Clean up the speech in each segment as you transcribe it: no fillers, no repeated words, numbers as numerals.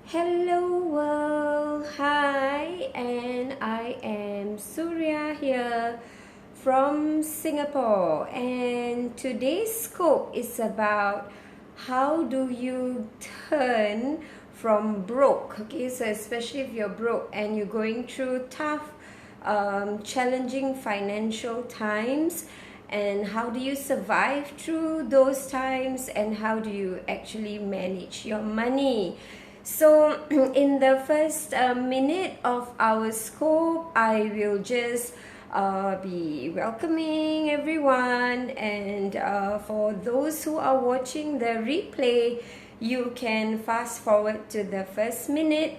Hello world, hi, and I am Suria here from Singapore, and today's scope is about how do you turn from broke. Okay, so especially if you're broke and you're going through tough, challenging financial times, and how do you survive through those times, and how do you actually manage your money. So in the first minute of our scope, I will just be welcoming everyone, and for those who are watching the replay, you can fast forward to the first minute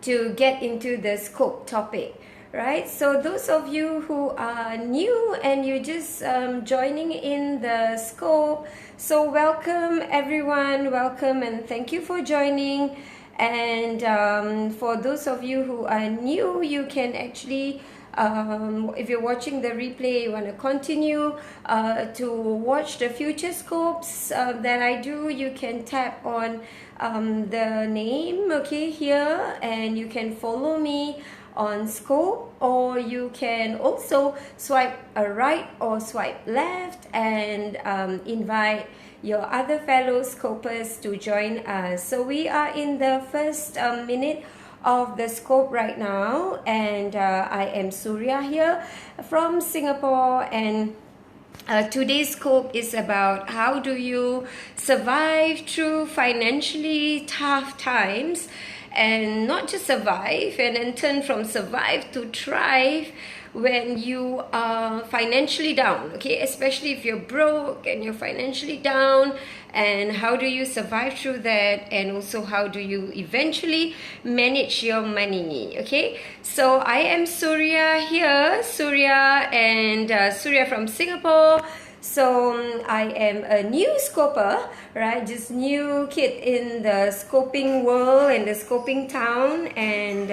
to get into the scope topic. Right, so those of you who are new and you're just joining in the scope, so welcome everyone, welcome, and thank you for joining. And for those of you who are new, you can actually, if you're watching the replay, you want to continue to watch the future scopes that I do, you can tap on the name, okay, here, and you can follow me on scope, or you can also swipe right or swipe left and invite your other fellow scopers to join us. So we are in the first minute of the scope right now, and I am Suria here from Singapore, and today's scope is about how do you survive through financially tough times, and not just survive, and then turn from survive to thrive when you are financially down, okay, especially if you're broke and you're financially down, and how do you survive through that, and also how do you eventually manage your money. Okay, so I am Suria here, Suria, and Suria from Singapore. So I am a new scoper, right? Just new kid in the scoping world, in the scoping town, and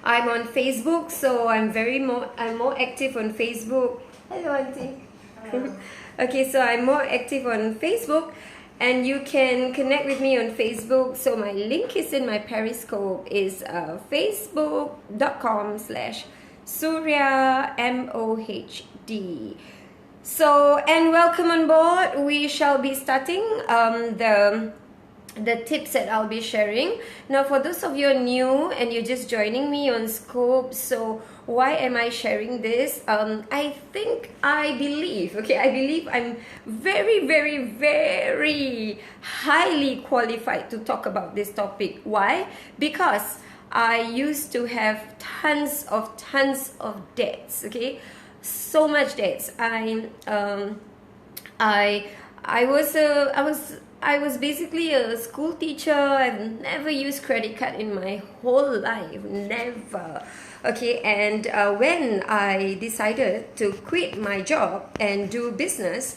I'm on Facebook. So I'm more active on Facebook. Hello, Auntie. Hello. Okay, so I'm more active on Facebook, and you can connect with me on Facebook. So my link is in my Periscope. Is facebook.com/Suria MOHD. So, and welcome on board. We shall be starting the tips that I'll be sharing. Now, for those of you who are new and you're just joining me on Scope, so why am I sharing this? I believe I'm very, very, very highly qualified to talk about this topic. Why? Because I used to have tons of debts, okay? So much debts. I was basically a school teacher. I've never used credit card in my whole life, never. Okay, and when I decided to quit my job and do business,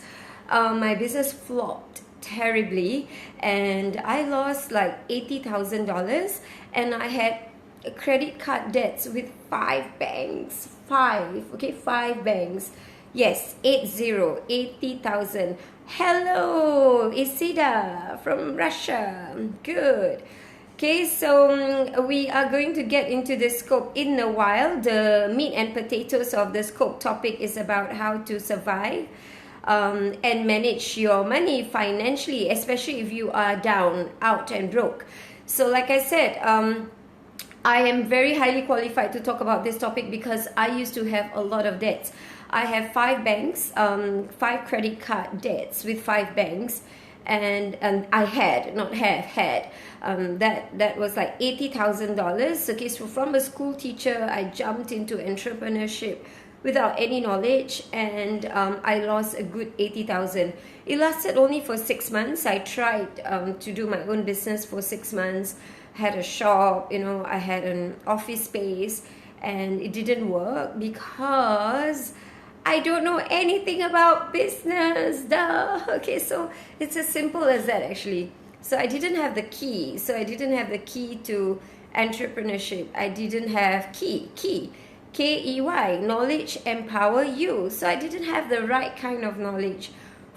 my business flopped terribly, and I lost like $80,000, and I had credit card debts with 5 banks. 5 banks. Yes, 80,000. Hello, Isida from Russia. Good. Okay, so we are going to get into the scope in a while. The meat and potatoes of the scope topic is about how to survive and manage your money financially, especially if you are down, out, and broke. So like I said, I am very highly qualified to talk about this topic because I used to have a lot of debts. I have 5 banks, 5 credit card debts with 5 banks, and I had, not have, had. That was like $80,000. Okay, so from a school teacher, I jumped into entrepreneurship without any knowledge, and I lost a good 80,000. It lasted only for 6 months. I tried to do my own business for 6 months. Had a shop, I had an office space, and it didn't work because I don't know anything about business. Duh. Okay, so it's as simple as that actually. So I didn't have the key. So I didn't have the key to entrepreneurship. I didn't have key, KEY, knowledge empower you. So I didn't have the right kind of knowledge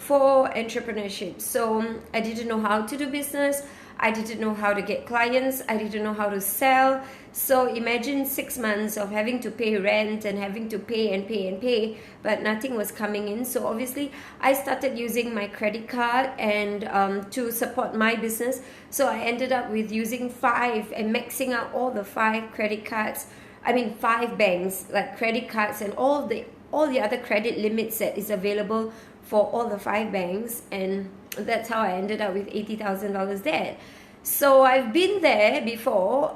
for entrepreneurship. So I didn't know how to do business. I didn't know how to get clients. I didn't know how to sell. So imagine 6 months of having to pay rent and having to pay and pay and pay, but nothing was coming in. So obviously I started using my credit card and to support my business. So I ended up with using 5 and maxing out all the 5 credit cards. I mean 5 banks, like credit cards and all the other credit limits that is available for all the 5 banks, and that's how I ended up with $80,000 there. So I've been there before.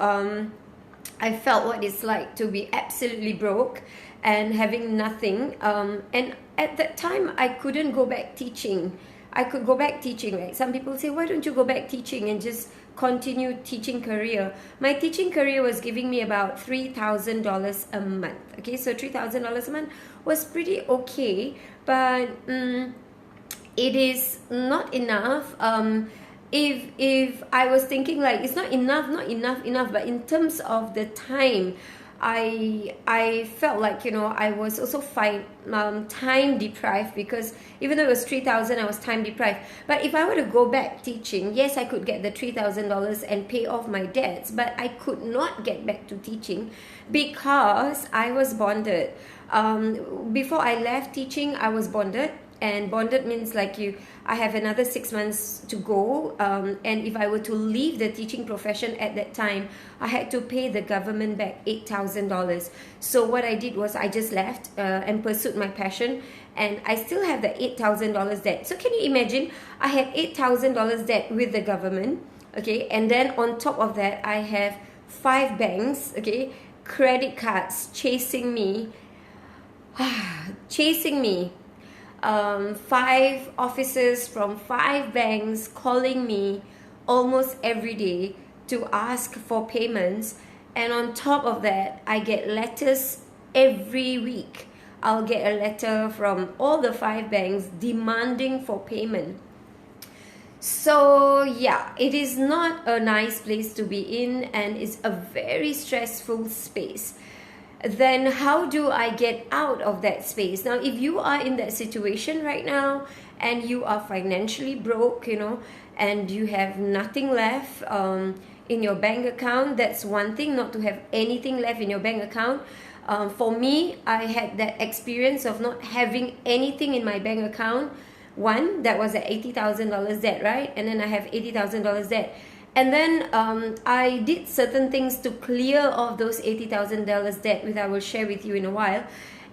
I felt what it's like to be absolutely broke and having nothing. And at that time, I couldn't go back teaching. I could go back teaching, right? Some people say, why don't you go back teaching and just continue teaching career? My teaching career was giving me about $3,000 a month. Okay, so $3,000 a month was pretty okay, but it is not enough. If I was thinking like it's not enough, but in terms of the time, I felt like, you know, I was also time deprived, because even though it was 3,000, I was time deprived. But if I were to go back teaching, yes, I could get the $3,000 and pay off my debts, but I could not get back to teaching because I was bonded. Before I left teaching, I was bonded. And bonded means like I have another 6 months to go, and if I were to leave the teaching profession at that time, I had to pay the government back $8,000. So what I did was I just left and pursued my passion, and I still have the $8,000 debt. So can you imagine, I had $8,000 debt with the government, okay, and then on top of that, I have 5 banks, okay, credit cards chasing me, 5 officers from 5 banks calling me almost every day to ask for payments. And on top of that, I get letters every week. I'll get a letter from all the 5 banks demanding for payment. So yeah, it is not a nice place to be in, and it's a very stressful space. Then how do I get out of that space? Now, if you are in that situation right now and you are financially broke, you know, and you have nothing left in your bank account, that's one thing, not to have anything left in your bank account. For me, I had that experience of not having anything in my bank account. One, that was at $80,000 debt, right? And then I have $80,000 debt. And then I did certain things to clear off those $80,000 debt, which I will share with you in a while.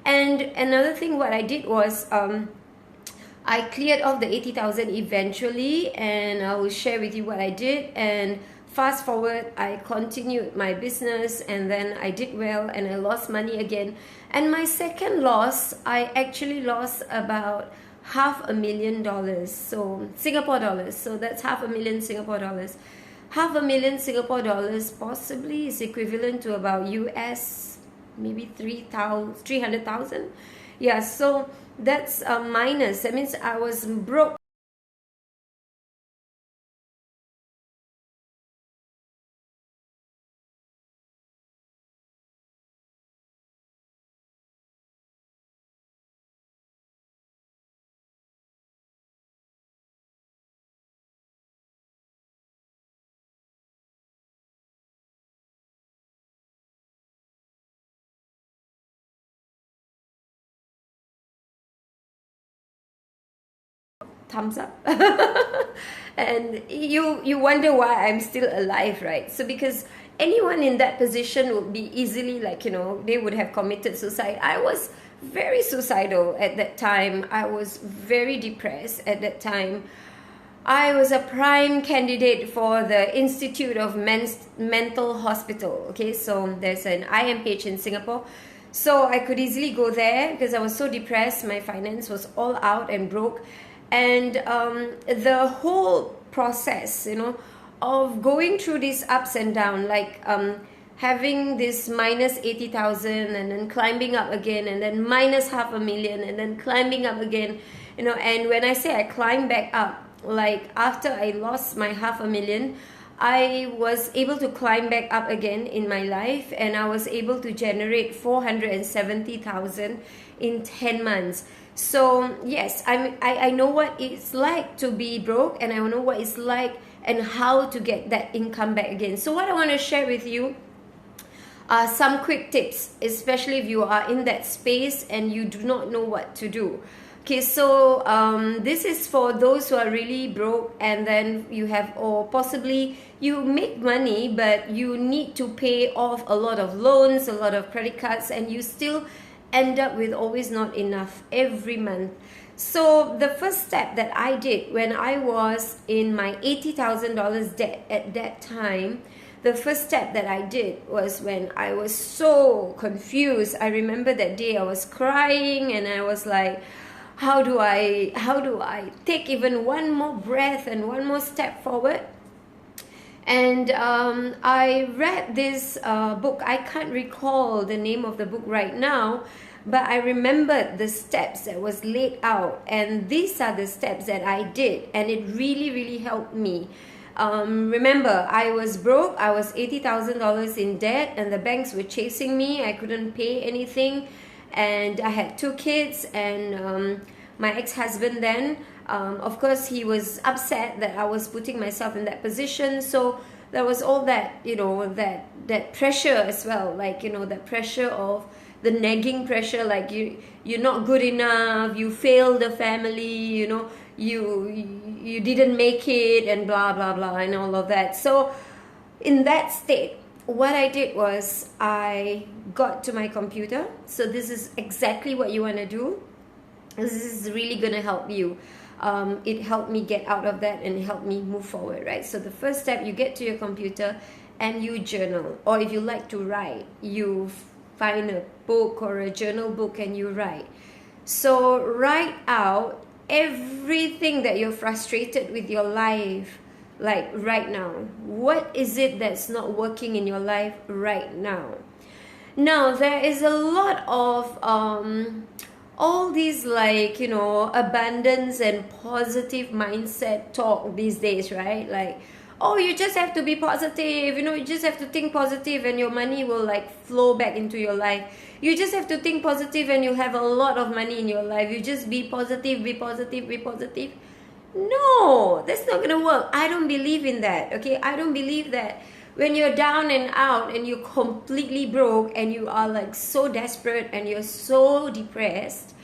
And another thing what I did was I cleared off the $80,000 eventually, and I will share with you what I did. And fast forward, I continued my business, and then I did well, and I lost money again. And my second loss, I actually lost about $500,000, so Singapore dollars. So that's $500,000 Singapore dollars. $500,000 Singapore dollars possibly is equivalent to about US maybe 300,000. Yeah, so that's a minus. That means I was broke. Thumbs up. And you wonder why I'm still alive, right? So because anyone in that position would be easily, like, you know, they would have committed suicide. I was very suicidal at that time. I was very depressed at that time. I was a prime candidate for the Institute of Mental Hospital. Okay, so there's an IMH in Singapore. So I could easily go there because I was so depressed. My finance was all out and broke. And the whole process, you know, of going through these ups and downs, like having this minus 80,000 and then climbing up again, and then minus $500,000 and then climbing up again, you know. And when I say I climbed back up, like after I lost my $500,000, I was able to climb back up again in my life, and I was able to generate 470,000 in 10 months. So yes, I know what it's like to be broke, and I know what it's like and how to get that income back again. So what I want to share with you are some quick tips, especially if you are in that space and you do not know what to do. Okay, so this is for those who are really broke, and then you have, or possibly you make money but you need to pay off a lot of loans, a lot of credit cards, and you still end up with always not enough every month. So the first step that I did when I was in my $80,000 debt at that time, the first step that I did was, when I was so confused, I remember that day I was crying and I was like, how do I take even one more breath and one more step forward? And I read this book. I can't recall the name of the book right now, but I remembered the steps that was laid out, and these are the steps that I did, and it really, really helped me. Remember, I was broke. I was $80,000 in debt, and the banks were chasing me. I couldn't pay anything, and I had 2 kids, and my ex-husband then, of course, he was upset that I was putting myself in that position. So there was all that, that pressure as well, like, that pressure of the nagging pressure, like you're not good enough, you failed the family, you didn't make it, and blah blah blah, and all of that. So in that state, what I did was I got to my computer. So this is exactly what you want to do. This is really going to help you. It helped me get out of that and help me move forward, right? So the first step, you get to your computer and you journal. Or if you like to write, you find a book or a journal book and you write. So write out everything that you're frustrated with your life, like right now. What is it that's not working in your life right now? Now, there is a lot of all these, like, abundance and positive mindset talk these days, right? Like, oh, you just have to be positive, you just have to think positive and your money will like flow back into your life. You just have to think positive and you'll have a lot of money in your life. You just be positive, be positive, be positive. No, that's not gonna work. I don't believe in that, okay? I don't believe that when you're down and out and you're completely broke and you are like so desperate and you're so depressed,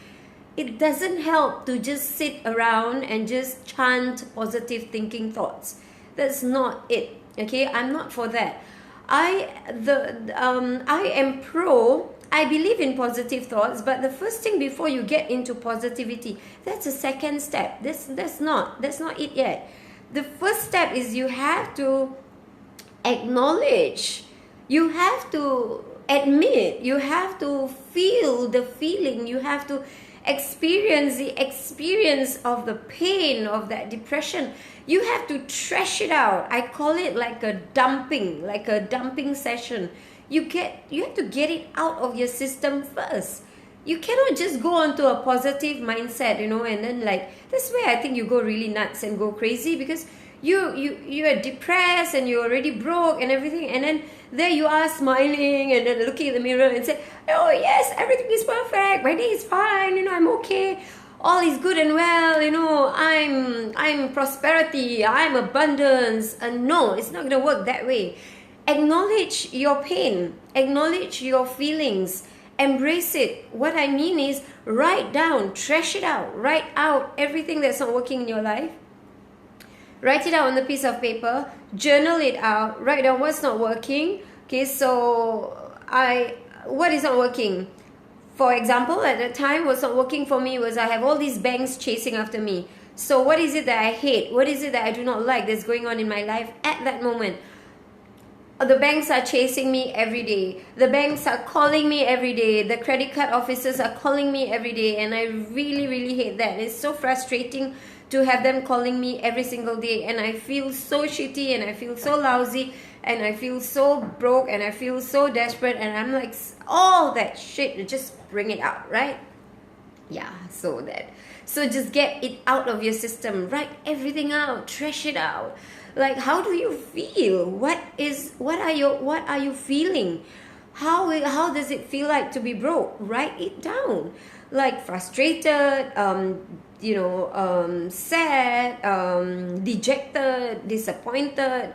it doesn't help to just sit around and just chant positive thinking thoughts. That's not it, okay? I'm not for that. I am pro. I believe in positive thoughts, but the first thing before you get into positivity, that's the second step. That's not it yet. The first step is you have to acknowledge, you have to admit, you have to feel the feeling, you have to experience the experience of the pain of that depression. You have to trash it out. I call it like a dumping session. You have to get it out of your system first. You cannot just go onto a positive mindset, and then like, that's where I think you go really nuts and go crazy, because you are depressed and you're already broke and everything, and then there you are smiling and then looking in the mirror and say, oh yes, everything is perfect, my day is fine, I'm okay, all is good and well, I'm prosperity, I'm abundance. And no, it's not gonna work that way. Acknowledge your pain, acknowledge your feelings, embrace it. What I mean is, write down, trash it out, write out everything that's not working in your life. Write it out on a piece of paper, journal it out, write down what's not working. Okay, so what is not working? For example, at that time, what's not working for me was I have all these banks chasing after me. So what is it that I hate? What is it that I do not like that's going on in my life at that moment? The banks are chasing me every day. The banks are calling me every day. The credit card officers are calling me every day. And I really, really hate that. It's so frustrating to have them calling me every single day. And I feel so shitty and I feel so lousy and I feel so broke and I feel so desperate. And I'm like, all that shit, just bring it out, right? Yeah, so just get it out of your system. Write everything out, trash it out. Like, how do you feel? What are you feeling? How does it feel like to be broke? Write it down. Like frustrated, sad, dejected, disappointed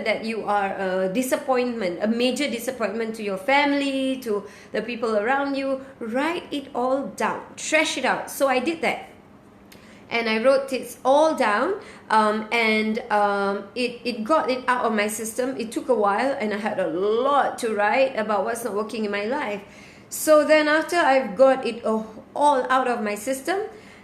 that you are a major disappointment to your family, to the people around you. Write it all down, trash it out. So I did that, and I wrote it all down, it got it out of my system. It took a while, and I had a lot to write about what's not working in my life. So then after I've got it all out of my system,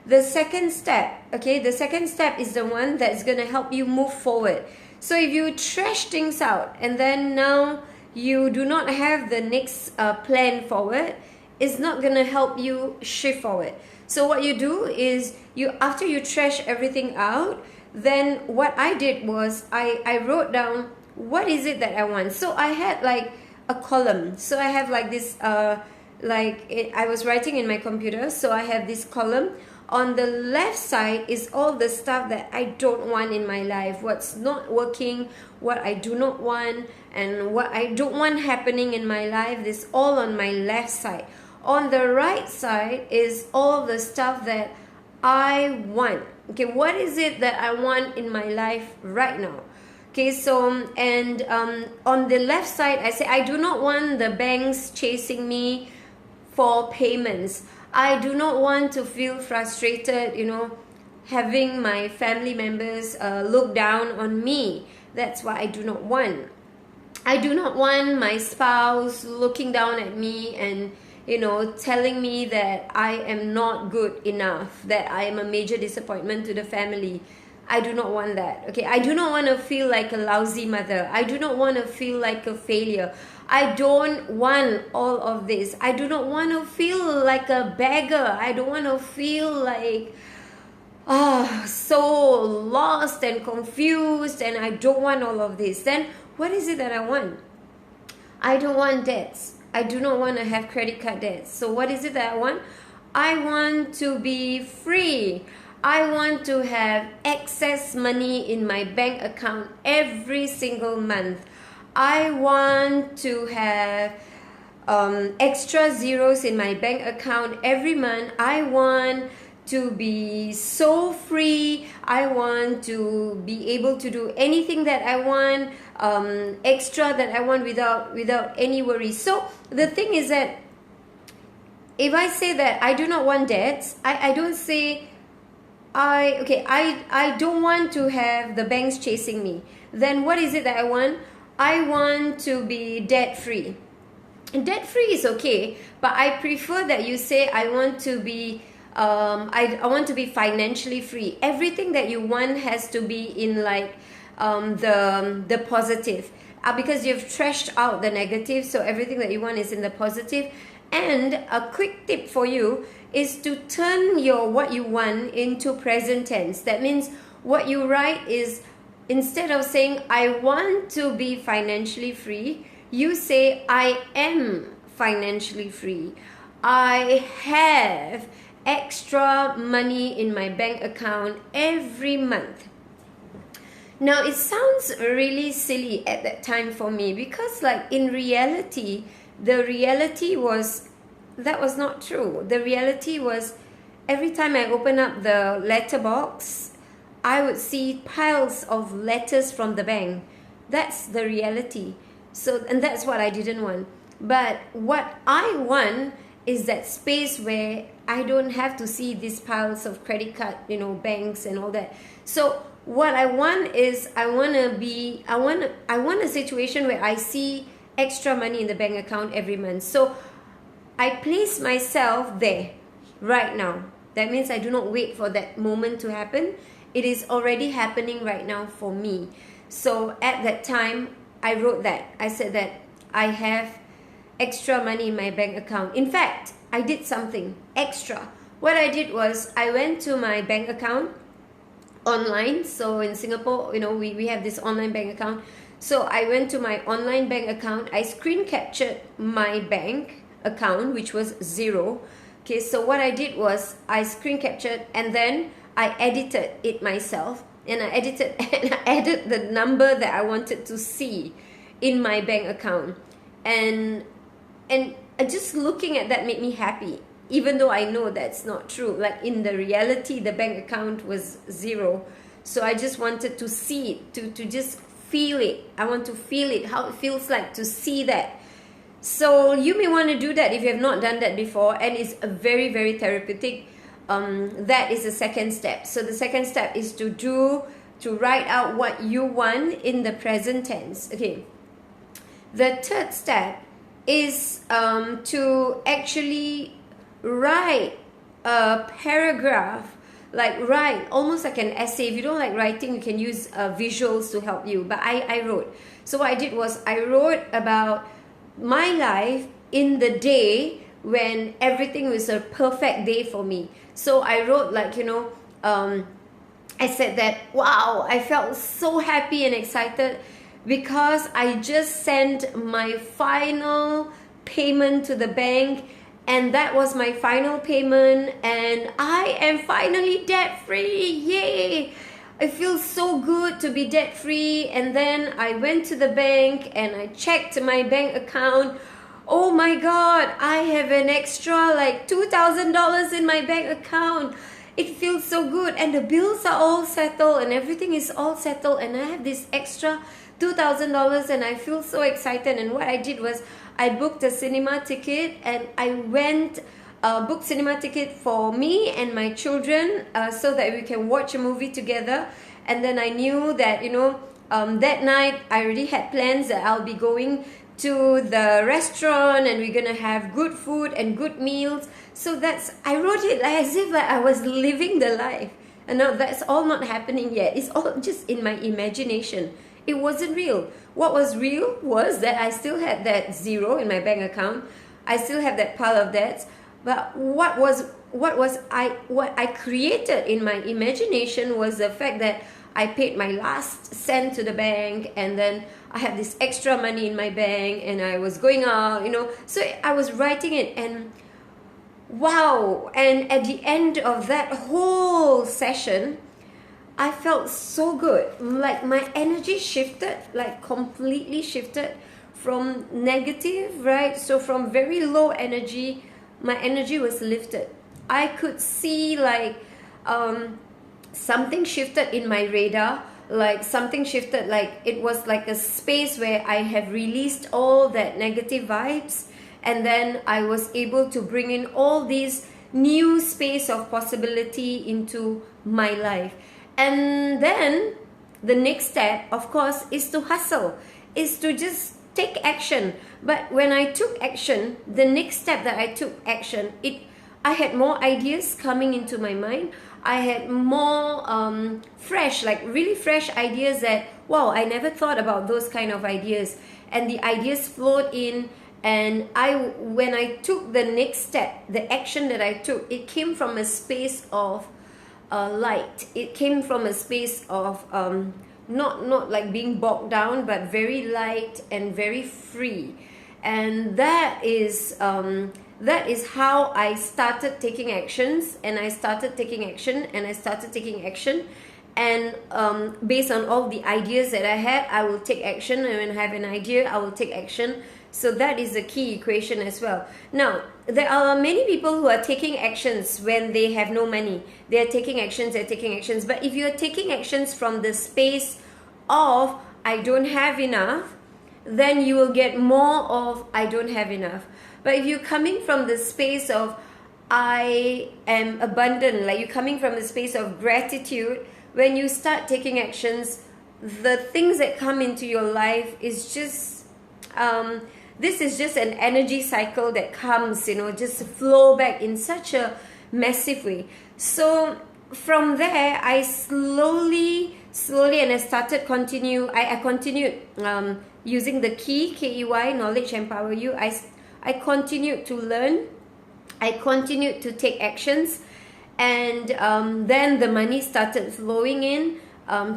the second step is the one that's going to help you move forward. So if you trash things out, and then now you do not have the next plan forward, it's not going to help you shift forward. So what you do is, after you trash everything out, then what I did was I wrote down what is it that I want. So I had like a column. So I have like this I was writing in my computer, so I have this column. On the left side is all the stuff that I don't want in my life, what's not working, what I do not want, and what I don't want happening in my life. This all on my left side. On the right side is all the stuff that I want. Okay, what is it that I want in my life right now? Okay, so on the left side, I say I do not want the banks chasing me for payments. I do not want to feel frustrated, having my family members look down on me. That's what I do not want. I do not want my spouse looking down at me and telling me that I am not good enough, that I am a major disappointment to the family. I do not want that. Okay, I do not want to feel like a lousy mother. I do not want to feel like a failure. I don't want all of this. I do not want to feel like a beggar. I don't want to feel like so lost and confused, and I don't want all of this. Then what is it that I want? I don't want debts. I do not want to have credit card debts. So what is it that I want? I want to be free. I want to have excess money in my bank account every single month. I want to have extra zeros in my bank account every month. I want to be so free. I want to be able to do anything that I want, extra that I want without any worries. So the thing is that if I say that I do not want debts, I don't say I don't want to have the banks chasing me. Then what is it that I want? I want to be debt free. Debt free is okay, but I prefer that you say I want to be I want to be financially free. Everything that you want has to be in like the positive, because you've trashed out the negative. So everything that you want is in the positive. And a quick tip for you is to turn what you want into present tense. That means what you write is, instead of saying I want to be financially free, you say I am financially free. I have extra money in my bank account every month. Now it sounds really silly at that time for me, because like in reality, the reality was that was not true. The reality was every time I open up the letterbox, I would see piles of letters from the bank. That's the reality. So, and that's what I didn't want. But what I want is that space where I don't have to see these piles of credit card, banks and all that. So what I want is I want a situation where I see extra money in the bank account every month. So I place myself there right now. That means I do not wait for that moment to happen. It is already happening right now for me. So at that time, I wrote that. I said that I have extra money in my bank account. In fact, I did something extra. What I did was I went to my bank account online. So in Singapore, we have this online bank account. So I went to my online bank account. I screen captured my bank account, which was zero. Okay, so what I did was I screen captured and then I edited it myself, and I edited and I added the number that I wanted to see in my bank account, and just looking at that made me happy, even though I know that's not true. Like in the reality, the bank account was zero. So I just wanted to see it, to just feel it. I want to feel it, how it feels like to see that. So you may want to do that if you have not done that before, and it's a very, very therapeutic. That is the second step. So the second step is to write out what you want in the present tense. Okay. The third step is to actually write a paragraph, like write almost like an essay. If you don't like writing, you can use visuals to help you, but I wrote. So what I did was I wrote about my life in the day when everything was a perfect day for me. So I wrote like, I said that, wow, I felt so happy and excited because I just sent my final payment to the bank, and that was my final payment, and I am finally debt free. Yay! It feels so good to be debt free. And then I went to the bank and I checked my bank account. Oh my God, I have an extra like $2,000 in my bank account. It feels so good, and the bills are all settled and everything is all settled, and I have this extra $2,000 and I feel so excited. And what I did was I booked a cinema ticket, and I went booked cinema ticket for me and my children so that we can watch a movie together. And then I knew that that night I already had plans that I'll be going to the restaurant and we're gonna have good food and good meals. So I wrote it as if like I was living the life. And now that's all not happening yet. It's all just in my imagination. It wasn't real. What was real was that I still had that zero in my bank account. I still have that pile of debts. But what I created in my imagination was the fact that I paid my last cent to the bank, and then I had this extra money in my bank, and I was going out, So I was writing it, and wow. And at the end of that whole session, I felt so good. Like my energy shifted, like completely shifted from negative, right? So from very low energy, my energy was lifted. I could see like something shifted in my radar, like something shifted, like it was like a space where I have released all that negative vibes, and then I was able to bring in all these new space of possibility into my life. And then the next step, of course, is to hustle, is to just take action. But when I took action, the next step that I took action, I had more ideas coming into my mind. I had more fresh, like really fresh ideas that, wow, I never thought about those kind of ideas. And the ideas flowed in, and when I took the next step, the action that I took, it came from a space of light. It came from a space of not like being bogged down, but very light and very free. And that is how I started taking actions, and I started taking action, and I started taking action. And based on all the ideas that I had, I will take action. And when I have an idea, I will take action. So that is the key equation as well. Now, there are many people who are taking actions when they have no money. They are taking actions, But if you are taking actions from the space of I don't have enough, then you will get more of I don't have enough. But if you're coming from the space of I am abundant, like you're coming from the space of gratitude, when you start taking actions, the things that come into your life is just this is just an energy cycle that comes, just flow back in such a massive way. So from there, I slowly, and I continued using the key, KEY, knowledge empower you. I continued to learn. I continued to take actions. And then the money started flowing in,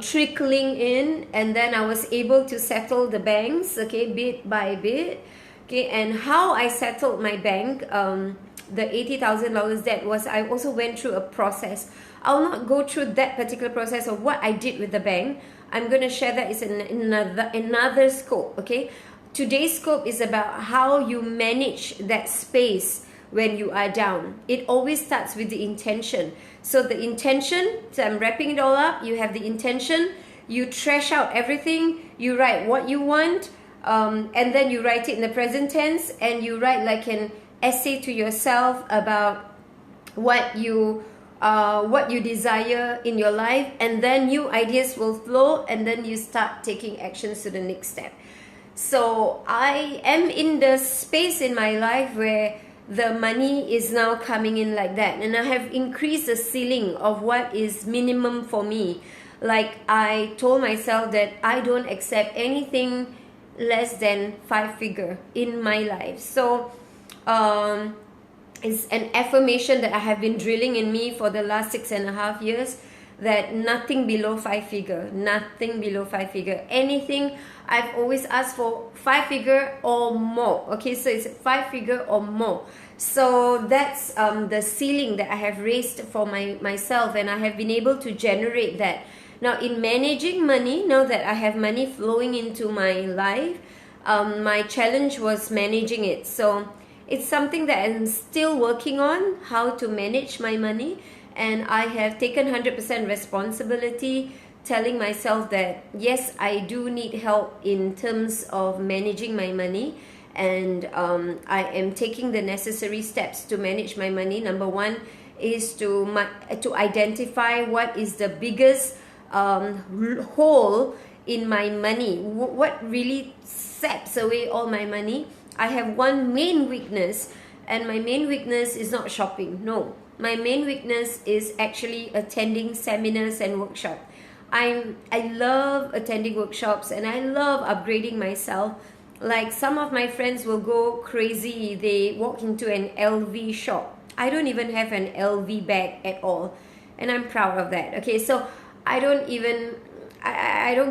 trickling in. And then I was able to settle the banks, okay, bit by bit. Okay, and how I settled my bank, the $80,000 debt, was I also went through a process. I'll not go through that particular process of what I did with the bank. I'm going to share that is in another scope. Okay, today's scope is about how you manage that space when you are down. It always starts with the intention. So the intention, so I'm wrapping it all up. You have the intention, you trash out everything, you write what you want, and then you write it in the present tense, and you write like an essay to yourself about what you desire in your life, and then new ideas will flow, and then you start taking actions to the next step. So I am in the space in my life where the money is now coming in like that, and I have increased the ceiling of what is minimum for me. Like I told myself that I don't accept anything less than 5-figure in my life. So it's an affirmation that I have been drilling in me for the last 6.5 years, that nothing below 5-figure, nothing below 5-figure. Anything, I've always asked for 5-figure or more. Okay, so it's 5-figure or more. So that's the ceiling that I have raised for myself, and I have been able to generate that. Now in managing money, now that I have money flowing into my life, my challenge was managing it. So it's something that I'm still working on, how to manage my money. And I have taken 100% responsibility, telling myself that yes, I do need help in terms of managing my money, and I am taking the necessary steps to manage my money. Number one is to identify what is the biggest hole in my money, what really saps away all my money. I have one main weakness, and my main weakness is not shopping. No, my main weakness is actually attending seminars and workshops. I love attending workshops, and I love upgrading myself. Like some of my friends will go crazy. They walk into an LV shop. I don't even have an LV bag at all, and I'm proud of that. Okay, so I don't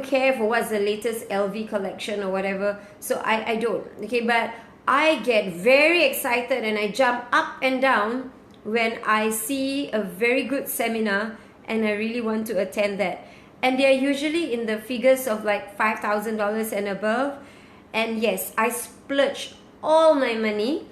care for what's the latest LV collection or whatever. So I don't. Okay, but I get very excited and I jump up and down when I see a very good seminar and I really want to attend that. And they are usually in the figures of like $5,000 and above. And yes, I splurge all my money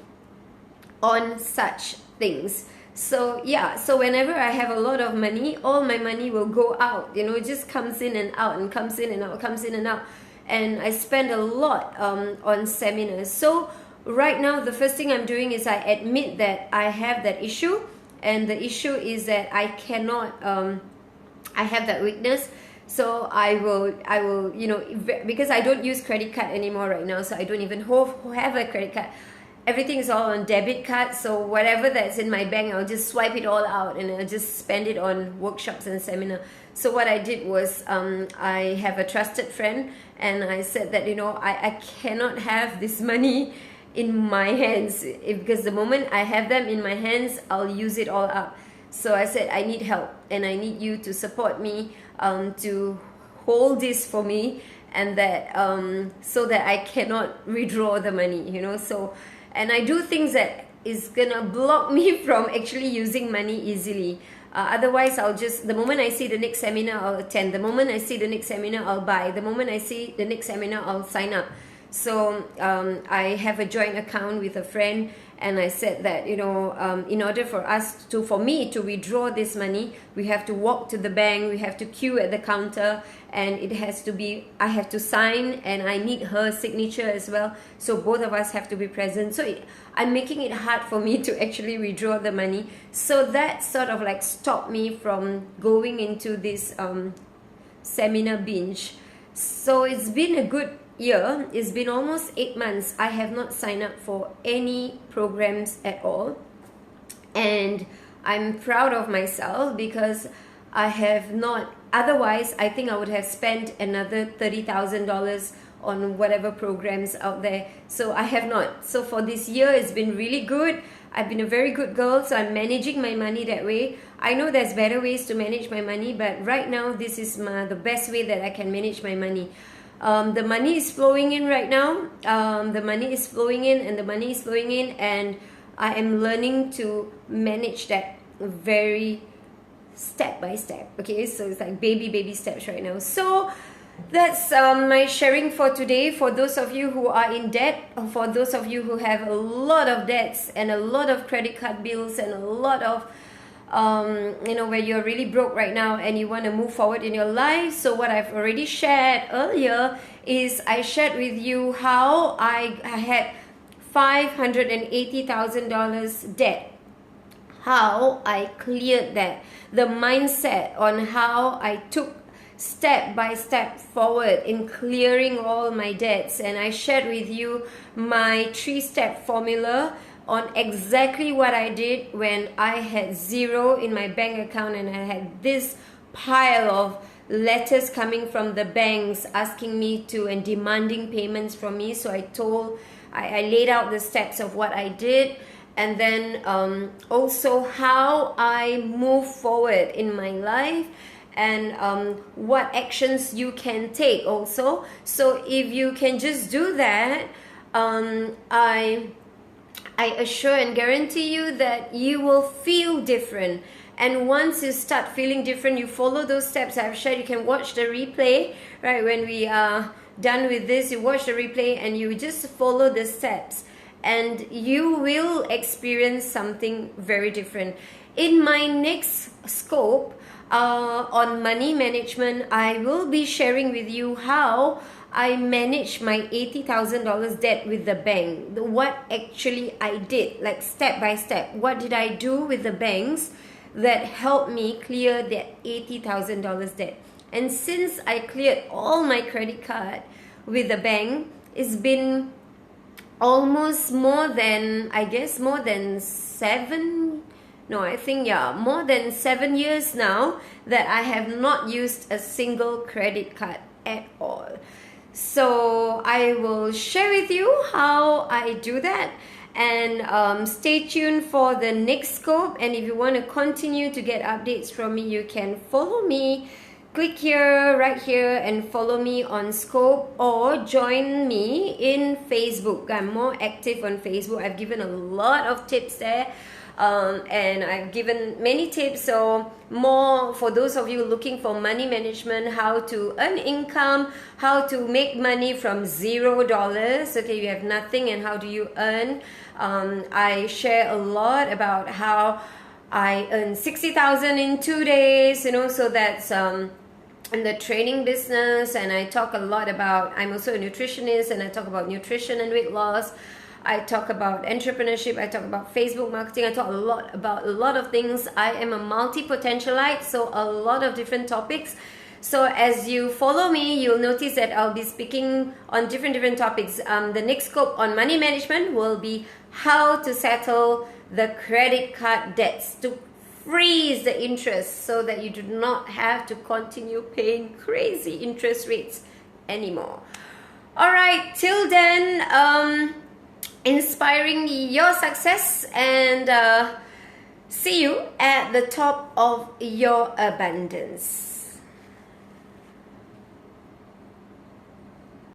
on such things. So yeah, so whenever I have a lot of money, all my money will go out. You know, it just comes in and out and comes in and out, comes in and out. And I spend a lot on seminars. So right now, the first thing I'm doing is I admit that I have that issue. And the issue is that I cannot, I have that weakness. So I will, you know, because I don't use credit card anymore right now. So I don't even have a credit card. Everything is all on debit card, so whatever that's in my bank, I'll just swipe it all out and I'll just spend it on workshops and seminar. So what I did was I have a trusted friend, and I said that, you know, I cannot have this money in my hands, because the moment I have them in my hands, I'll use it all up. So I said, I need help, and I need you to support me to hold this for me, and that so that I cannot withdraw the money, you know. So, and I do things that is gonna block me from actually using money easily. Otherwise, I'll just, the moment I see the next seminar, I'll attend. The moment I see the next seminar, I'll buy. The moment I see the next seminar, I'll sign up. So I have a joint account with a friend, and I said that, you know, in order for me to withdraw this money, we have to walk to the bank, we have to queue at the counter, and it has to be, I have to sign, and I need her signature as well. So both of us have to be present. So I'm making it hard for me to actually withdraw the money. So that sort of like stopped me from going into this seminar binge. So it's been a good year. It's been almost 8 months. I have not signed up for any programs at all, and I'm proud of myself because I have not. Otherwise, I think I would have spent another $30,000 on whatever programs out there. So I have not. So for this year, it's been really good. I've been a very good girl, so I'm managing my money that way. I know there's better ways to manage my money, but right now this is the best way that I can manage my money. The money is flowing in right now. The money is flowing in, and the money is flowing in, and I am learning to manage that very step by step. Okay, so it's like baby steps right now. So that's my sharing for today. For those of you who are in debt, for those of you who have a lot of debts and a lot of credit card bills and a lot of where you're really broke right now and you want to move forward in your life. So what I've already shared earlier is I shared with you how I had $580,000 debt, how I cleared that, the mindset on how I took step by step forward in clearing all my debts. And I shared with you my 3-step formula on exactly what I did when I had zero in my bank account and I had this pile of letters coming from the banks asking me to and demanding payments from me. So I laid out the steps of what I did, and then also how I move forward in my life, and what actions you can take also. So if you can just do that, I assure and guarantee you that you will feel different. And once you start feeling different, you follow those steps I've shared. You can watch the replay, right? When we are done with this, you watch the replay and you just follow the steps, and you will experience something very different. In my next scope on money management, I will be sharing with you how I managed my $80,000 debt with the bank. What actually I did, like step by step. What did I do with the banks that helped me clear that $80,000 debt? And since I cleared all my credit card with the bank, it's been almost more than 7 years now that I have not used a single credit card at all. So I will share with you how I do that, and stay tuned for the next scope. And if you want to continue to get updates from me, you can follow me. Click here, right here, and follow me on Scope, or join me in Facebook. I'm more active on Facebook. I've given a lot of tips there. And I've given many tips, so more for those of you looking for money management, how to earn income, how to make money from $0. Okay, you have nothing, and how do you earn? I share a lot about how I earn 60,000 in 2 days, so that's in the training business. And I talk a lot about, I'm also a nutritionist, and I talk about nutrition and weight loss. I talk about entrepreneurship, I talk about Facebook marketing, I talk about a lot of things. I am a multi-potentialite, so a lot of different topics. So as you follow me, you'll notice that I'll be speaking on different topics. The next scope on money management will be how to settle the credit card debts, to freeze the interest so that you do not have to continue paying crazy interest rates anymore. All right, till then, inspiring your success, and see you at the top of your abundance.